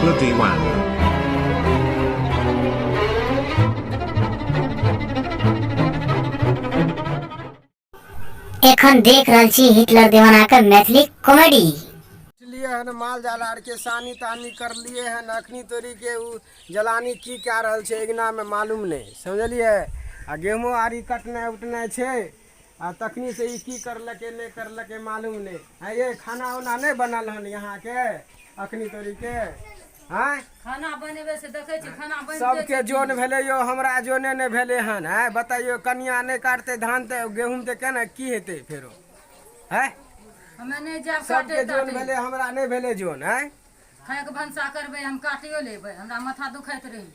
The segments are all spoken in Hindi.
Hitler D1. एखन देख रहल छी हिटलर दीवाना के मैथिली कॉमेडी। लिए हन माल जाल आर के सानी तानी कर लिए हन अखनी तोरी के उ जलानी की क्या रहल छे इगना में मालूम नहीं समझलिए। आ गेहूं आरी कटना उठना छे आ तखनी से ई की करलके नहीं करलके मालूम नहीं है। ये खाना उना नहीं बनल हन यहाँ के अखनी तोरी के हाँ खाना बनेबे से देखे छी खाना बन सबके जोन भेले यो हमरा जोने नहीं भेले हन है। बताइयो कनिया नहीं काटते धान ते गेहूं ते केना की हेते फेरो है। हमें नहीं जाब सबके काटे जोन भेले हमरा नहीं भेले जोन है। खाए के भंसा करबे हम काटियो लेबे हमरा माथा दुखाइत रही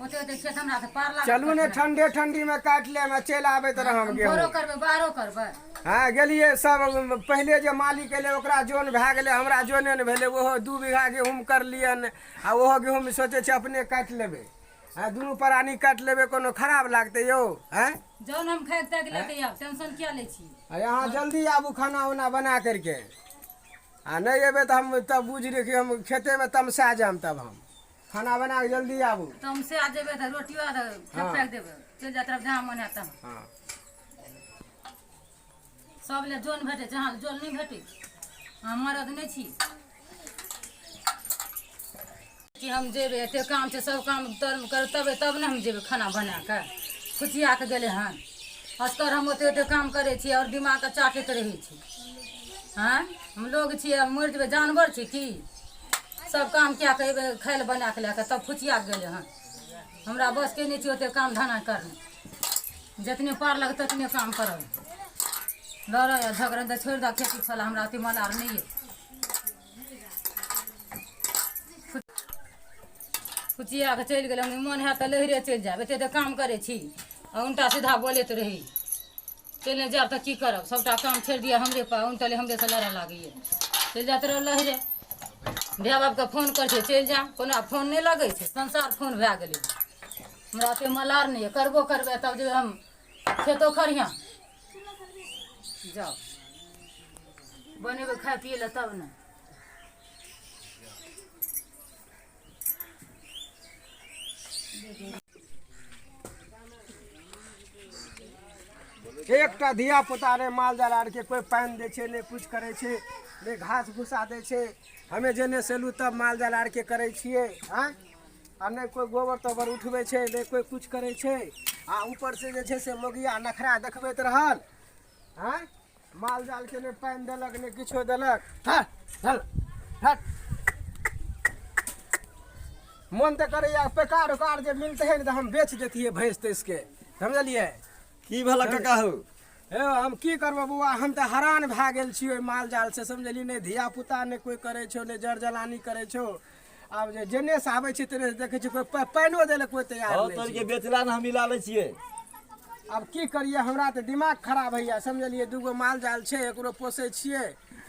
ओते ओते खेत हमरा से पार लाग चलू ने ठंडे ठंडी में काट ले में चल आबे तो हम गेहूं भोरो करबे बारो करबे। हाँ गेलिए सब पहले जो मालिक एले ओकरा जोन भए गेले हमरा जोने ने भेले ओहो 2 बीघा गेहूं कर लियन आ ओहो गेहूं में सोचे छे अपने काट लेबे आ दुनू प्राणी काट लेबे कोनो खराब लागते यो हैं। जौन हम खाए तक लेते अब टेंशन क्या ले छी। यहाँ जल्दी आबू खाना उना बना करके आ नहीं एबे तो हम तब बुझ रहे कि हम खेते में तमसा जाम तब हम खाना बना के जल्दी आबू तुम से आ जेबे त रोटियो आ फेंक देबे चल जा तरफ जहां मन है तहां। हाँ सब ले जोन भेटे जहां जोन नहीं भेटे हमर अद नहीं छी कि हम जेबे एते काम छै सब काम करतबे तब ने हम जेबे खाना बना के खुचिया के गेले हन अस्कर हम ओते ओते काम करे छी और दिमाग के चाटैत रहे छी। हाँ हम लोग छी मर जेबे जानवर छी की सब काम क्या के खाय ले बना के लेके तब खुचिया के गेले हन हमरा बस के नहीं छी ओते काम धाना करने जितने पार लगे ततने काम करब लड़ या झगड़ा तो छोड़ दा खेती फल हमरा अति मलार नहीं है। खुचिया के चल गेल मन है तो लहरे चल जाब एते काम करे छी और उल्टा सीधा बोलते रही चलने जाब तो की करब सबटा काम छोड़ दिया हमरे पर उनटले हमरे से लड़ा लागिए चल जाते रह लहरे भाई बाप के फोन कर चल जा कोनो फोन नहीं लगे संसार फोन भए गेलै हमरा अते मलार नहीं है करबो करबे तब जो हम खेतो खरिया जाओ बनेबे खाए पिए ले तब न। एकटा धिया पुता रे माल जाल आर के कोई पानी दे छे नहीं कुछ करे छे नहीं घास भूसा दे छे हमें जेने सेलू तब माल जाल आर के करे छिए हाँ आ नहीं कोई गोबर तोबर उठबे छे नहीं कोई कुछ करे छे आ ऊपर से जे छे से मोगिया नखरा देखबैत रहल हाँ माल जाल के नहीं पानी देलक नहीं किछो देलक चल हट मन तो करे या पेकार उकार जे मिलते है तो हम बेच देती भैंस तो इसके समझलिए। की भला काका हो हे हम की करबो बुआ हम तो हैरान भए गेल छियै माल जाल से समझली नहीं धिया पुता नहीं कोई करे छो नहीं जर जलानी करे छो अब जेने से आबै छै तेने से देखे छै कोई पानियो देले कोई तैयार और नहीं तोर छै। के बेचला न हम मिला ले छिए अब की करिए हमरा तो दिमाग खराब है समझलिए दूगो माल जाल छै एकरो पोसे छियै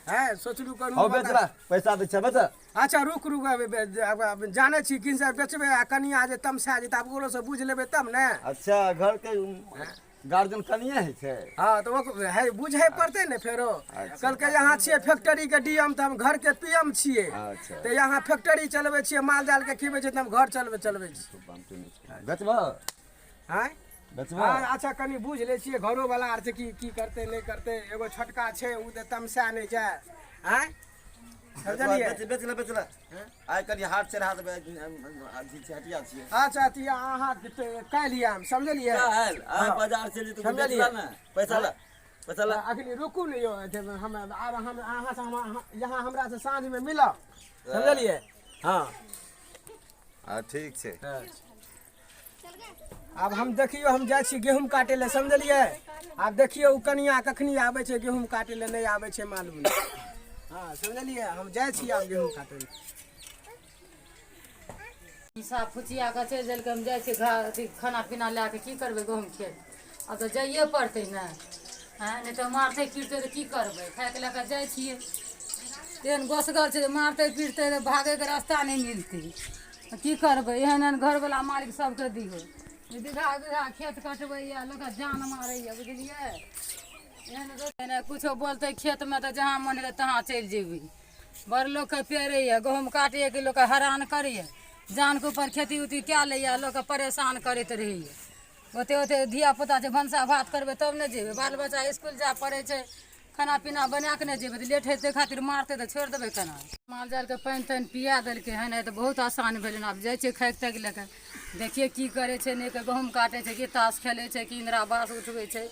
है सोचलू हो करू बेचला पैसा दे छै बता। अच्छा रुक रुक अब जाने छी किन से बेचबे आ कनिया जे तमसा जे तब ओकरो से बुझ लेबे तब ने। अच्छा घर के गार्जियन कनिए है छै हाँ तो है बुझे पड़ते ने फेरो कल के यहाँ छिए फैक्ट्री के डीएम तो हम घर के पीएम छिए अच्छा तो यहाँ फैक्ट्री चलबे छिए माल जाल के खिबे छै तो हम घर चलबे छी बेचबा हैं। बेचबा हाँ अच्छा कनी बुझ ले छिए घरो वाला आर से की करते नहीं करते एगो छोटका छै उ तो तमसा नहीं जाए हैं समझलिए। बेचला बेचला आइ कनी हाट से हाथ हटिया छिए अच्छा तो अहाँ काल्हि आम समझलिए आ बाजार से ले तो बेचला ना पैसा ला पैसा ला अखनी रुकू नहीं हो हम आब हम अहाँ से यहाँ हमरा से साँझ में मिलब समझलिए। हाँ ठीक छै अब हम देखियो हम जाइ छी गेहूँ काटे ले समझलिए। आब देखियो उ कनिया कखनी आबै छै गेहूँ काटे ले नहीं आबै छै मालूम नहीं। हाँ समझलिए हम जाइ छी आब गेहूँ काटे ले। साफ फुचिया के चल जल के हम जाइ छी अथी खाना पीना ला के की करबे गहूम खेत अब तो जाइए पड़ते ना हाँ नहीं तो मारते पीटते तो की करबे खाए के लेकर जाइ छिए तेहन गोसगर छै मारते पीटते तो भागे के रास्ता नहीं मिलते की करबे एहन घर वाला मालिक सबके दिहो बीघा बीघा खेत कटबै या लोग जान मारैया बुझलिए एहन कुछो बोलते खेत में तो जहाँ मन है तहाँ चल जेबी बड़ लोग के पेरैए गहूँम काटैए कि लोग के हैरान करैए जान के ऊपर खेती उती कए लैए लोग के परेशान करैत रहैए ओते ओते धियापुता छै भनसा भात करबै तब ने जेबै बाल बच्चा इसकुल जाय पड़ै छै खाना पीना बना के नहि जेबै तऽ लेट हेतै खातिर मारतै तऽ छोड़ि देबै केना माल जालके पानि तानि पिया देलकै हन तऽ बहुत आसान भेलै हन आब जाइ छै खाइक ताकि लए कऽ देखिए की करै छै नहि के गहूँम काटै छै कि ताश खेलै छै कि इन्दिरा आवास उठबै छै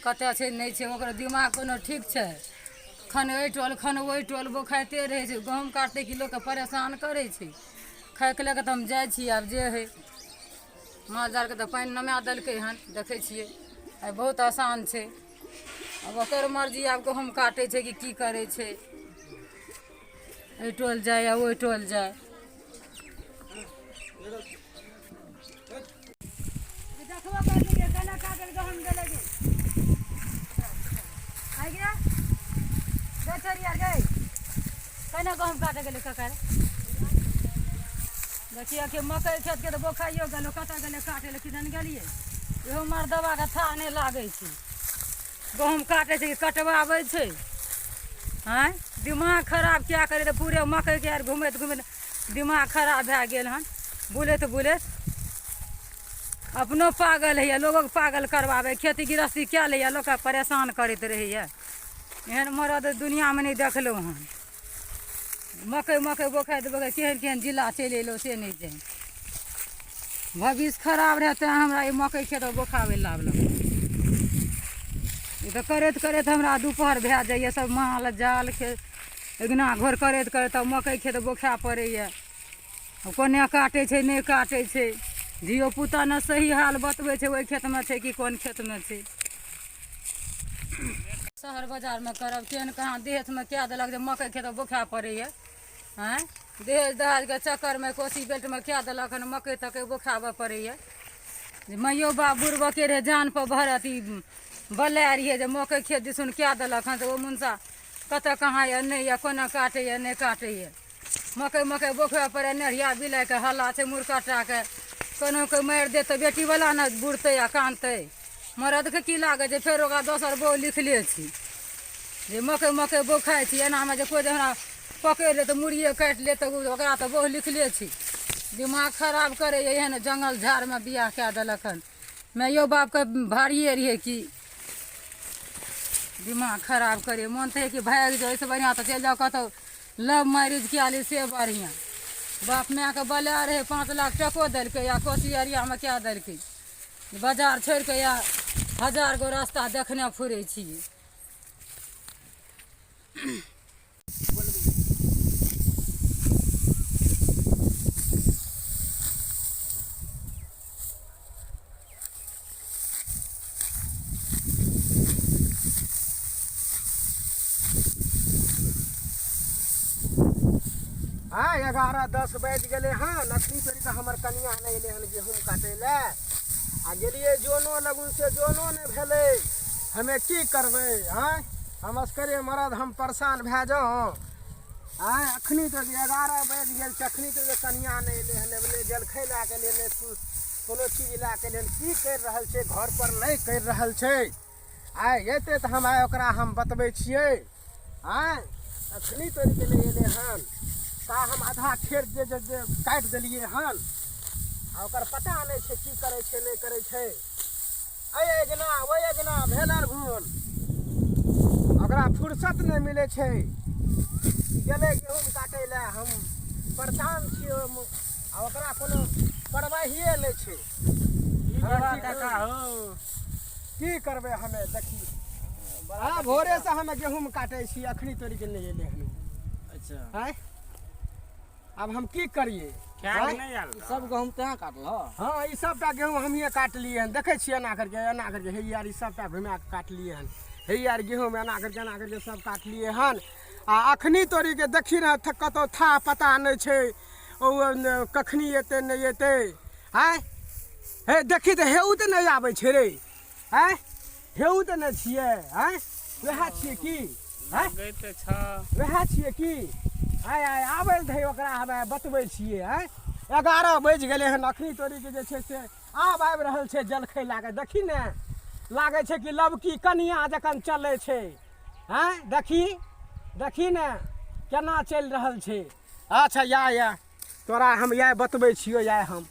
कतऽ छै नहि छै ओकर दिमाग कोनो ठीक छै खन एहि टोल खन ओहि टोल बोखाइते रहै छै गहूँम काटतै कि लोकके परेशान करै छै खाइके लए कऽ तऽ हम जाइ छी आब जे हइ माल जालके तऽ पानि नमा देलकै हन देखै छियै आइ बहुत आसान छै अब ओकर मर्जी आब गहूँम काटै छै कि की करै छै एहि टोल जाइ या ओहि टोल जाइ देखबो कर दिए केना काटल गहूँम देले गे आइ गे बेचरी आर गे केना गहूँम काटे गेलै ककर देखिए कि मकइ खेतके तऽ बोखाइयो गेलौ कतऽ गेलै काटै लए किदन गेलियै इहो मर्दबाके था नहि लागै छै गहूँम काटै छै कि कटवाबै छै आँय दिमाग खराब क्या करे तऽ पूरे मकइके आर घुमैत घुमैत दिमाग खराब भए गेल हन बुलैत बुलैत अपनो पागल होइए लोगोके पागल करवाबै खेती गृहस्थी कए लैए लोकके परेशान करैत रहैए एहन मरद दुनियामे नहि देखलहुँ हन मकइ बोखाइत बोखाइत केहन केहन जिला चलि अयलहुँ से नहि जानि भविष्य खराब रहै तेँ हमरा ई मकइ खेत बोखाबै लए आबलक ई तऽ करैत करैत हमरा दुपहर भए जाइए सब माल जाल अङ्गना घर करैत करैत तब मकइ खेत बोखा पड़ैए कोने काटै छै नहि काटै छै धियो पुता ने सही हाल बतबै छै ओहि खेतमे छै कि कोन खेतमे छै शहर बाजारमे करब केहन कहाँ देहमे कए देलक जे मकइ खेत बोखा पड़ैए आँय दहेज दहाजके चक्करमे कोसी बेल्टमे कए देलक हन मकइ तकइ बोखाबऽ पड़ैए जे माइयो बाप बुढ़बके रहै जान पर भर अथी बलाए रहियै जे मकइ खेत दिसुन कए देलक हन तऽ ओ मुनसा कतऽ कहाँ यऽ नहि यऽ कोना काटैए नहि काटैए मकइ बोखबऽ पड़ै नढ़िया बिलाइके हल्ला छै मुरकटाके कोनो कोइ मारि देत तऽ बेटीवला ने बुढ़तै आ कानतै मरदके की लागै छै फेर ओकरा दोसर बहु लिखले छै जे मकइ बोखाइ छै एनामे जे कोइ जे हमरा पकड़ि ले तऽ मुड़िए काटि ले तऽ ओकरा तऽ बहु लिखले छै दिमाग खराब करैए एहन जङ्गल झाड़मे बियाह कए देलक हन माइयो बापके भारिए रहिए कि दिमाग खराब करै मोन तऽ कि भागि जाओ एहिसँ बढ़िआँ तऽ चलि जाओ कतहु लव मैरिज कए ली से बढ़िआँ बाप मायके बलाए रहै 5 लाख टको देलकै या कोसी एरियामे कए देलकै बाजार छोड़ि कऽ या 1000 गो रास्ता देखने फुरै छियै हाँ 11-10 बाजि गेलै हन अखनी तरी तऽ हमर कनिया नहि अयलै हन गहूँम काटै लए आ गेलियै जोनो लगुन से जोनो नहि भेलै हमे की करबै हाँ हम असकरे मरद हम परेशान भए जाउ हाँ अखनी तऽ 11 बाजि गेल छै अखनी तऽ कनिया नहि अयलै हन बोले जलखै लए के लिए नहि कोनो चीज लए के लिए की करि रहल छै घर पर नहि करि रहल छै आइ अयतै तऽ हम आइ ओकरा हम बतबै छियै हाँ अखनी तरी के नहि अयलै हन ता हम आधा खेत जे काटि देलियै हन आ ओकर पता नहि छै की करै छै नहि करै छै अगना ओहि अगना भेलर भूल ओकरा फुर्सत नहि मिलै छै गेलै गहूँम काटै लए हम परेशान छियै आ ओकरा कोनो परवाहिए नहि छै की करबै हमे देखी हाँ भोरे से हमे गहूँम काटै छी अखनी तोरी के नहीं अयलै हन अच्छा आँय अब हम की करिए सब गहूँम तेँ काटल हाँ ई सबटा गहूँम हमिए काटलिए हन देखै छियै एना करके हे यार ई सबटा घुमा के काटलिए हन हे यार गहूँम एना करके सब काटलिए हन आ अखनी तोरी के देखी रह कतौ था पता नहीं छै ओ कखनी एतै नहीं एतै आँय हे देखी तऽ हेउ तऽ नहीं आबै छै रे आँय हेउ तऽ नहीं छियै आँय वएह छियै की वएह छियै की आय आय आबै लए धै ओकरा हमे बतबै छियै आँय 11 बाजि गेलै हन अखनी तोरीके जे छै से आबि रहल छै जलखै लए कऽ देखी ने लागै छै कि लबकी कनिया जखन चलै छै आँय देखी ने केना चलि रहल छै। अच्छा या तोरा हम इएह बतबै छियौ, इएह हम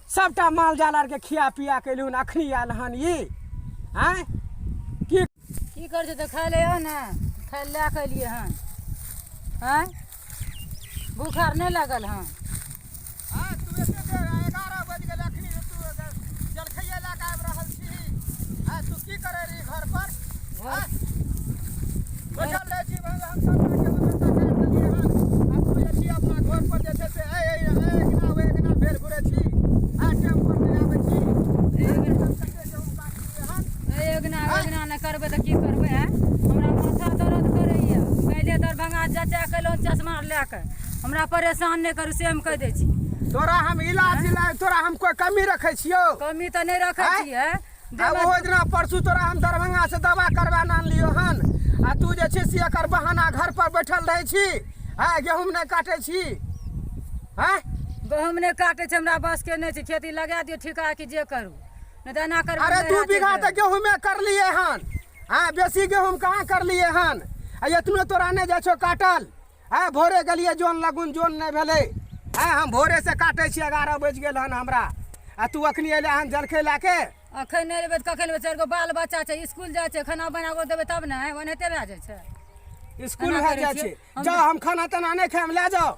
सबटा माल जाल आरके खिया पिया कयलहुँ हन, अखनी आयल हन ई आँय की करै छै तऽ खाय ले हो ने, खाय लए कऽ एलियै हन। आँय बुखार नहि लागल हन। तू एते देर 11 बजि गेल अखनी तू जलखैया लए कऽ आबि रहल छी। तू की करे रही घर पर? बैठल रहै छी हम सब व्यवस्था कर देलियै हन। अब तू जे छी अपना घर पर जे छै से एकना भेल घुरे छी। टाइम पर नहि आबै छी। योजना नहि करबै तऽ की करबै? हमरा माथा दर्द करैए। पहिले दरभंगा जचा केलहुँ चश्मा लए कऽ, हमरा परेशान नहि करू से हम कहि दै छी। तोरा हम इलाज तोरा हम कोई कमी रखे छियो? कमी तऽ नहीं रखे छियै। ओहो दिना परसू तोरा हम दरभंगा से दवा करवा आनलियो हन, आ तू जे छै से एकर बहाना घर पर बैठल रहे छी। गेहूँ नहीं काटे छी। गहूँम नहीं काटे छै, हमरा बस के नहीं छै। खेती लगा दियो ठिका कि जे करू, नहीं तो एना करबै। अरे 2 बीघा तो गेहूँ में कर लिए हन। बेसी गेहूँ कहाँ कर लिए हन। इतनो तोरा नहीं जाइ छो काटल। भोरे गलिए जोन लगुन जोन नहीं भेले। हम भोरे से काटे छी, 11 बज गेल हन हमरा। तू अखनी अयले हन जलखै लए के? अखन नहीं लेबै तऽ कखन लेबै? 4 गो बाल बच्चा छै, स्कूल जाइ छै, खाना बना कऽ देबै तब ने ओनाहिते भए जाइ छै। स्कूल भए जाइ छै। जाओ हम खाना ताना नहीं खाएम, ले जाओ।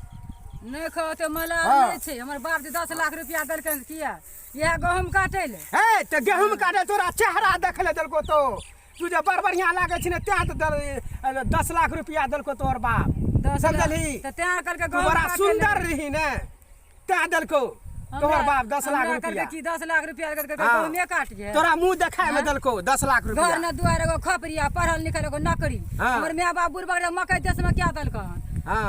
नहीं खाओ तो मला नहीं छै। हमर बाप जी 10 लाख रुपया देलकै किया? यह गहूँम काटे ले। तो गेहूँ काटे तोरा चेहरा देख ले देलको तो तू जे बड़ बढ़िया लागे छी ने, त्या 10 लाख रुपया देलको तोहर बाप। समझली? तू बड़ा सुंदर रही ने, त्या देलको तोहर बाप 10 लाख रुपया। की 10 लाख रुपया गहूँमे काट गए? तोरा मुंह देखाय में देलको 10 लाख रुपया। घर न दुआर एगो खपरिया, पढ़ल लिखल एगो नौकरी। हमर माय बाप बुढ़बा मकई देश में क्या देलक हन?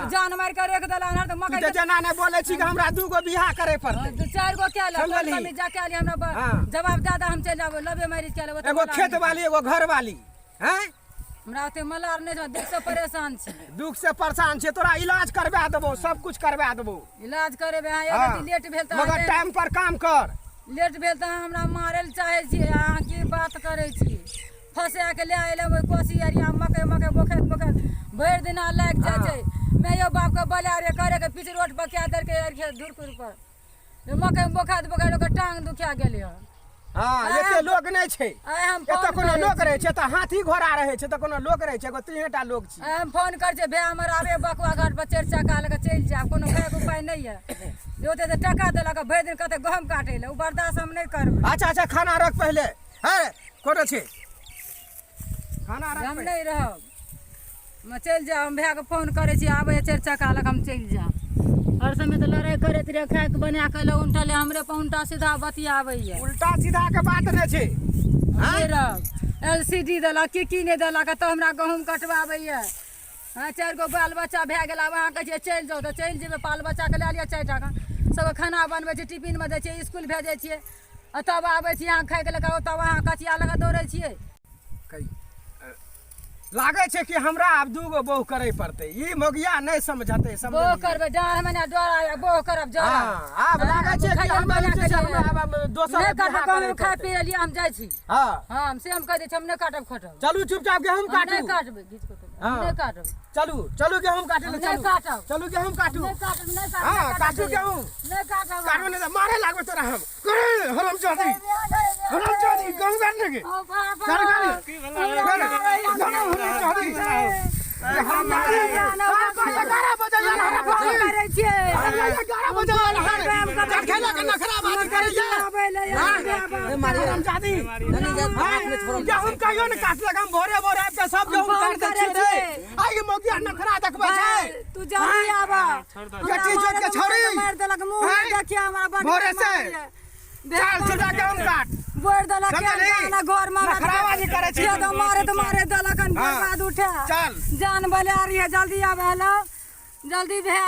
जान मार के रेख देला हन त मकई। तू जना नहीं बोले छी कि हमरा 2 गो बियाह करे पड़ते। 4 गो क्या ले? कमी जा के लिए हमरा जवाब दादा हम चल जाबो लबे मैरिज के ले। एगो खेत वाली एगो घर वाली। हमरा ओते मलार नहीं छै, दुख से परेशान छी। दुख से परेशान छे। तोरा इलाज करवा देबो, सब कुछ करवा देबो। इलाज करेबे एगो लेट भेल त मगर टाइम पर काम कर। लेट भेल त हमरा मारे ल चाहे छी। अहाँ की बात करे छी? फंसा के ले आइले कोसी एरिया मकई बोखैत भर दिन लाग जाए छै। मैयो बाप के बलारे करे के पीछ रोड पर क्या दर के धुरकुर पर मकई बोखात ओकर टांग दुखा गेले हन। एते लोग नहीं छे। एते कोनो लोग रहे छे त हाथी घोड़ा रहे छे, त कोनो लोग रहे छे, एगो 3टा लोग छी। हम फोन कर छे, भे हमर आबे बकुआ घाट पर 4 चक्का लेके चल जा। कोनो भे के उपाय नहीं है। ओते त टका देलक भर दिन कते गहूम काटे ले, उ बर्दाश्त हम नहीं करब। अच्छा खाना रख पहले। कोनो छे खाना रख। हम नहीं रहब, मैं चल जा। हम भे के फोन करे छी, आबे 4 चक्का लेके हम चल जा। हर समय तो लड़ाई करते रहे, खाए के बना के उल्टा हमरे पर उल्टा सीधा बतियाबैया। उल्टा सीधा के बात नहीं छे। LCD देलक की नहीं देलक तो हमरा गहूँम कटवाबैया। 4 गो बाल बच्चा भए गेल। वहाँ कहे चल जाओ तो चल जेबे। बाल बच्चा के ले लिया 4 टाका, सब खाना बनबै छी, टिफिन में दे छियै, स्कूल भेजे छियै। तब आबै छी यहाँ खाए के लगा, तब वहाँ कचिया लगा दौड़े छियै। लागे छे कि हमरा अब 2 गो बहू करे पड़ते। ई मोगिया नहीं समझते। बो करबे डार मने डरा बो करब जरा। अब लागे छे कि हम दोसर नहीं काटब गहूँ खा पी लिए हम जाय छी। हम से हम कह दे छी, हम नहीं काटब खटब। चलू चुपचाप गेहूँ काटू। नहीं काटबे घीच को नहीं काटब। चलू गेहूँ काटू। नहीं काटब। चलू गेहूँ काटू। नहीं काटब, नहीं काटब। काटू गेहूँ। नहीं काटब। काटू नहीं तो मारे लागबे तोरा हम। हरामजादी गेहूँ काटने के भोरे भोरे सब गेहूँ काट दे रे। आई मोगिया नखरा देखबे छै। तू जल्दी आबा। गट्टी जोत के छोड़ी मार देलक मुंह में देखिए हमरा बड़ भोरे से चाल छुटा गेहूँ काट। बोर देलक ना घर में नखराबाजी करे छी। तो मारे देलक बर्बाद उठा। चल जान बोले आ रही है, जल्दी आबे। हेलो जल्दी भे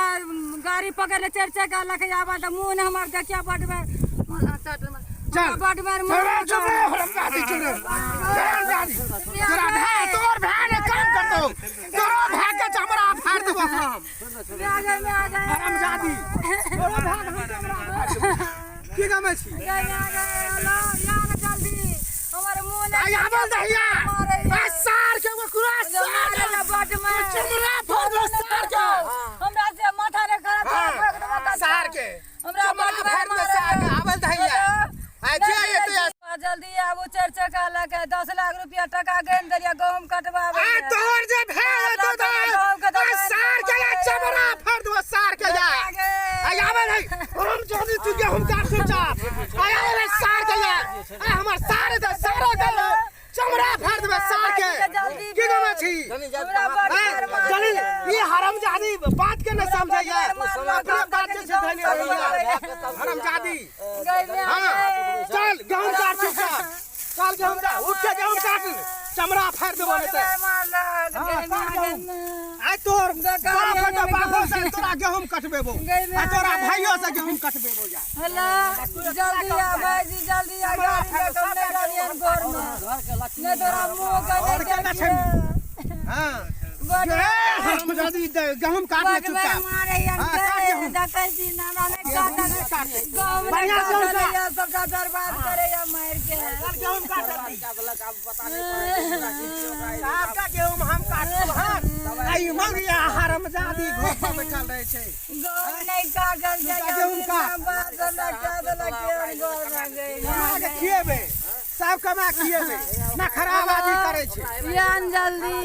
गाड़ी पकड़ ले 4 चक्का लेके आबा त मुंह ने हमर देखिया बड में चल बड में हरामजादी तोरा भाई तोर भाई ने काम कर दो। तोरा भाई के चमड़ा फाड़ देबो हम। हरामजादी तोरा भाई की गमे छी? जल्दी हमर मुंह ने आया बोल दहिया। सार के वो क्रॉस बड में चमड़ा गेहूं काट चुपचाप आया रे सार गया आ हमर सार दे सारा गल चमड़ा फाड़ देबे सार के की गमे छी चली ये हरामजादी बात के न समझैया अपने बात से धैले हरामजादी हां चल गेहूं काट चुपचाप चल गेहूं का उठ के गेहूं काट चमड़ा फाड़ देबो ने आ तोर बापो से तोरा गेहूं कटबेबो आ तोरा भाइयो से गेहूं कटबेबो जा हेलो जल्दी आ भाईजी जल्दी आ गाड़ी में कमने गाड़ियन घर में ने तोरा मुंह और के छै हां हम जल्दी गेहूं काट ले चुपचाप मारे यार देखै छी नाना ने काट बढ़िया से सबका बर्बाद करे या मार के गेहूं काट आपका गेहूं हम काट हां आई मंगिया हरामजादी घर पर बैठल रहे छै गाँव नहीं कागज गेहूं का बात ना कागज लगे घर ना गई खिएबे सब कमा खिएबे ना खराबादी करे छै यान जल्दी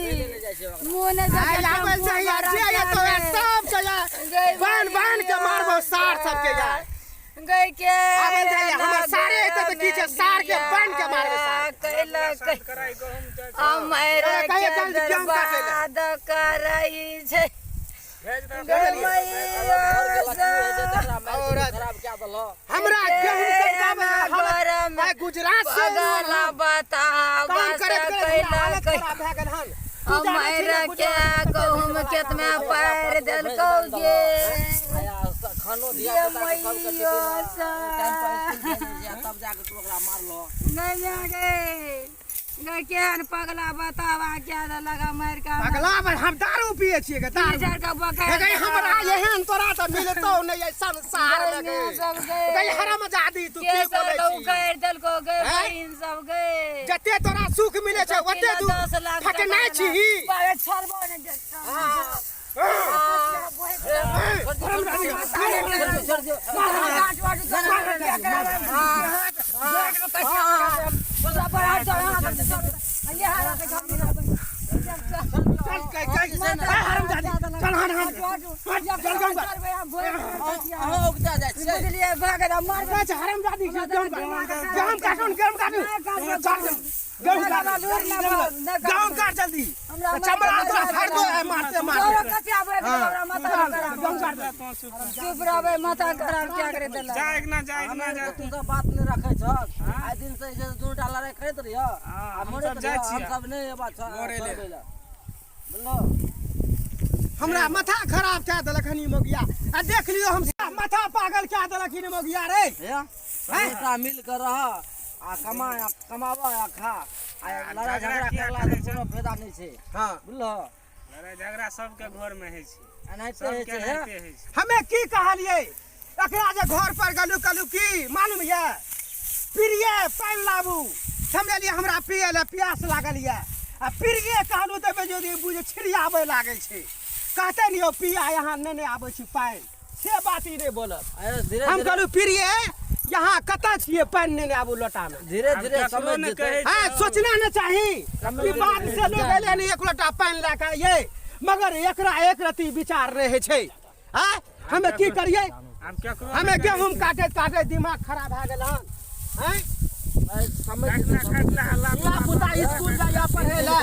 मुंह ने आई आवे चाहिए जे तो सब चाहिए बान के मारबो सार सब के जाय गई के आवे चाहिए हमर सारे एते त की छै सार के बान के मारबे सार कैला हमारे के बर्बाद करई छै हमरा गेहूं के गुजरात से अगला बताओ काम करे कैला खराब भ गेल हन हमारे के गहूम खेत में पैर देलको गे खानो दिया सब के तब जाके तू ओकरा मारलो नहीं जागे गई केहन पगला बतावा क्या लगा मार का पगला हम दारू पिए छिए के दारू टीचर का बका गई हमरा एहन तोरा त मिलतो नहीं संसार में गई हरामजादी तू की बोले छी कर देलको गए बहिन सब गए जते तोरा सुख मिले छै ओते तू फटनाइ छी पावे छरबो ने जल्दी चमड़ा तोरा फाड़ दो मारते चुप रहबे माथा खराब क्या करे देला जाएग ना जा तू सब बात नहीं रखे छ आइ दिन से जे दू डाला रे करत रहियो आ मोरे हम सब नहीं ये बात मोरे ले बोलो हमरा माथा खराब कए देलक हनी मोगिया आ देख लियो हम माथा पागल कए देलक हनी मोगिया रे बेटा मिल कर रहा आ कमावा आ खा आ लड़ाई झगड़ा करला से कोनो फायदा नहीं छै हां बुझलो लड़ाई झगड़ा सबके घर में है छै एनाइते है छै हमें की कहलिए एकरा जे घर पर गलू कलू की मालूम ये प्रिय पानि लाबू समझलिए हमरा पिए ले प्यास लागल ये आ प्रिय कहलू देबे जो बुझे छिड़ियाबे लागे छै कहते नहीं पिया यहाँ नहीं आबे छी पानि से बात ही नहीं बोलत हम कहलू प्रिय यहाँ कता छिए पानि नहीं आबू लोटा में धीरे धीरे समझ जेतै हां सोचना न चाही ई बात से लोग एले नहीं एक लोटा पानि लाके ये मगर एकरा एक रति विचार रहे छै हां हमें की करिए हमें गेहूं काटे दिमाग खराब भ गेल हन हैं समझ पुता स्कूल जाया पढ़े ला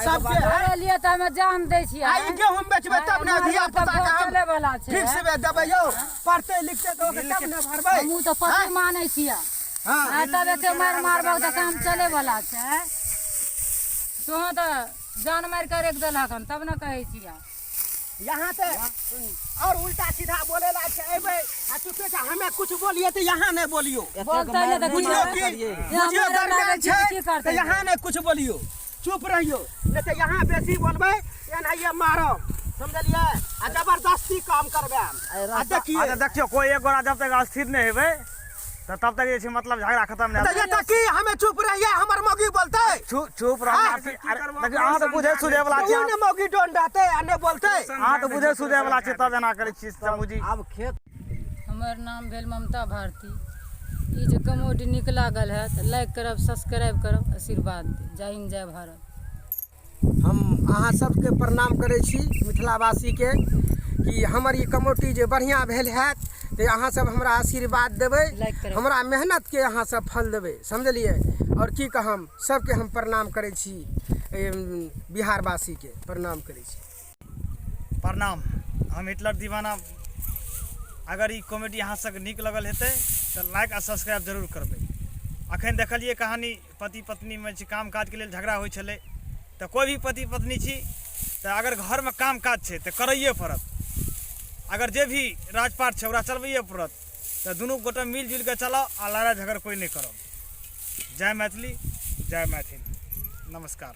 सबके अरे लिए त हमें जान दै छी आई गेहूं बेचबे तब ने धिया पुता के चले वाला छै ठीक से देबै यौ पढ़ते लिखते तो तब ने भरबै हमहू त पति मानै छियै हां आ तब एते मार मारबो त काम चले वाला छै तो त जान मार कर एक देलक हन तब न कहै छियै यहाँ पे और उल्टा सीधा बोले ला के एबे आ चुपे से हमें कुछ बोलिए तो यहाँ नहीं बोलियो बोलते नहीं तो बुझियो कि बुझियो दरमियान छै तो यहाँ नहीं कुछ बोलियो चुप रहियो नहीं तो यहाँ बेसी बोलबे एनाहिए मारो समझलिए आ जबरदस्ती काम करबे आ देखिए देखियो कोई एक गोरा जब तक स्थिर नहीं हेबे तो तब तक ये मतलब झगड़ा खत्म नहीं तो ये तक की हमें चुप रहिए हमर मौगी बोलते चुप रह देखियो अहाँ तो बुझे सुझे वाला तू ने मौगी डोन डाते आ ने बोलते अहाँ तो बुझे सुझे वाला छै तब एना करै छी समझी अब खेत हमर नाम भेल ममता भारती ई जे कमोडी नीक लागल है तो लाइक करब सब्सक्राइब करब आशीर्वाद दी जय हिंद जय भारत हम अहाँ सबके प्रणाम करै छी मिथिलावासी के कि हमर ई कमोटी जे बढ़िया भेल हैत तो अहाँ सब हमरा आशीर्वाद देबै, लाइक करबै। हमरा मेहनत के अहाँ सब फल देबै, समझलिए। और की कहम, सबके हम प्रणाम करै छी, बिहारवासी के प्रणाम करै छी। प्रणाम। हम हिटलर दीवाना। अगर ई कॉमेडी अहाँ सबके नीक लगल हेतै तऽ लाइक आ सब्सक्राइब जरूर करबै। अखन देखलिए कहानी पति पत्नी में काम काज के लेल झगड़ा होइ छलै, तऽ कोई भी पति पत्नी छी तऽ अगर घर में काम काज छै तऽ करैए पड़त। अगर जे भी राजपाट छै ओकरा चलबैए पड़त, तऽ दुनू गोटे मिलजुल के चलाओ आ लड़ाई झगड़ कोई नहीं करब। जय मैथिली, जय मैथिल, नमस्कार।